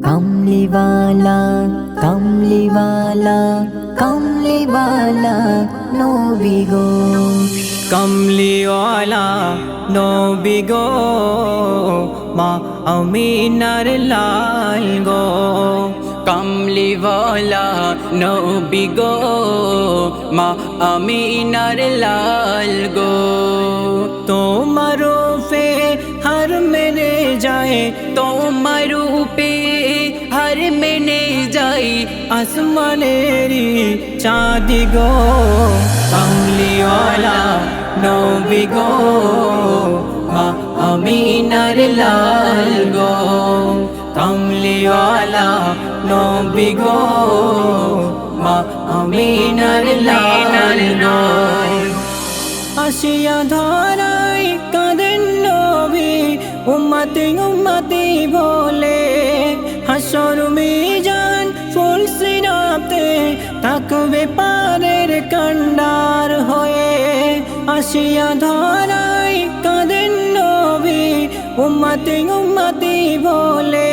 কামলিওয়ালা কামলিওয়ালা কামলিওয়ালা নবী গো, কমলিওয়ালা নবী গো, মা আমিনার লাল গো। কমলিওয়ালা নবী গো, মা আমিনার লাল গো। তোমার রূপে হর মেনে যায়, তোমার রূপে হর মেনে যায় আসমানেরি চাঁদ গো। কমলিওয়ালা নবী গো, মা আমিনার লাল গো। কমলিওয়ালা নবী গো, মা আমিনার লাল গো। আসিয়া ধরাই কাঁদেন নবী, উম্মতি উম্মতি বলে। হাসর মিজান ফুল সিরাতে থাকবে পারের কান্ডার হয়ে। আসিয়া ধরাই কাঁদেন নবী, উম্মতি উম্মতি বলে।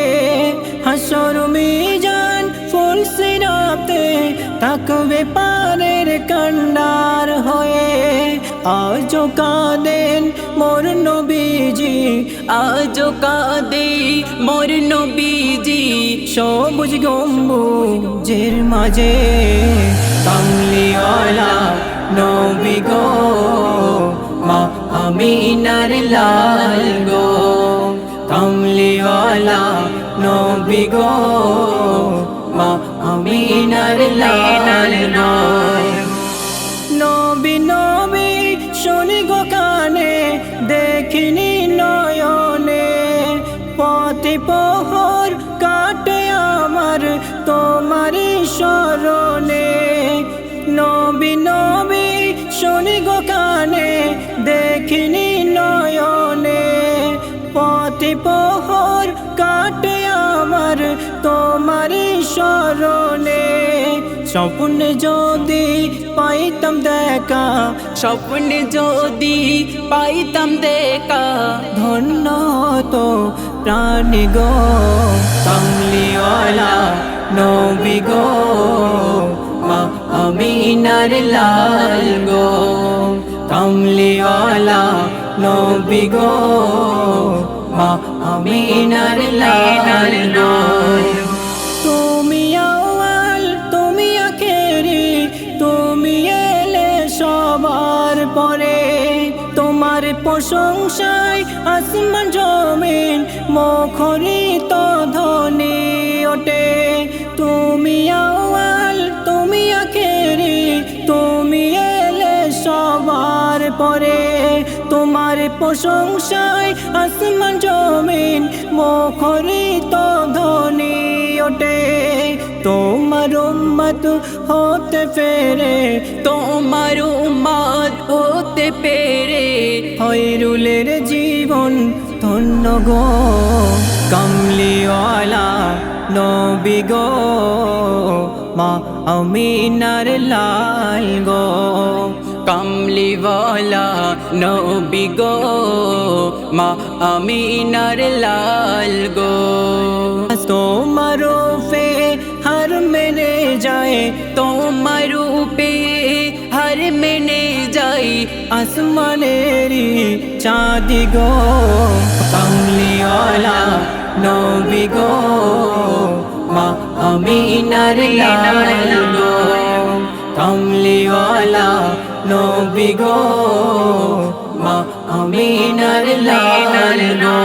হাসর মিজান ফুল সিরাতে থাকবে পারের কান্ডার হয়ে। আজো কাঁদেন মোর নবীজি, আজো কাঁদে মোর নবীজি সবুজ গম্বুজের মাঝে। কমলিওয়ালা নবী গো, মা আমিনার লাল গো। কমলিওয়ালা নবী গো, মা আমিনার লাল গো। নবী নবী শুনি গো কানে, দেখিনি নয়নে। পথে প্রহর কাটে আমার তোমারি শরণে। নবী নবী শুনি গো কানে, দেখিনি নয়নে। পথে প্রহর কাটে আমার তোমারি শরণে। স্বপ্নে যদি পাইতাম দেখা, স্বপ্নে যদি পাইতাম দেখা, ধন্য তো প্রাণ গো। কমলিওয়ালা নবী গো, মা আমিনার লাল গো। কমলিওয়ালা নবী গো, মা আমিনার লাল গো। তুমি আউয়াল তুমি আখেরি, তুমি এলে সবার পরে। তোমার প্রশংসায় আসমান জমিন মুখরিত ধ্বনি ওঠে। তুমি আউয়াল তুমি আখেরি, তুমি এলে সবার পরে। তোমার প্রশংসায় আসমান জমিন মুখরিত ধ্বনি ওঠে। তোমার উম্মত হতে পেরে, তোমার উম্মত হতে পেরে খয়রুলের জীবন ধন্য গো। কমলিওয়ালা নবী গো, মা আমিনার লাল গো। কমলিওয়ালা নবী গো, মা আমিনার লাল গো। তোমার রূপে হর মেনে যায়, তোমার রূপে হর মেনে যায় আসমানেরি চাঁদ গো। কমলিওয়ালা নবী গো, মা আমিনার লাল গো। কমলিওয়ালা নবী গো, মা আমিনার লাল গো।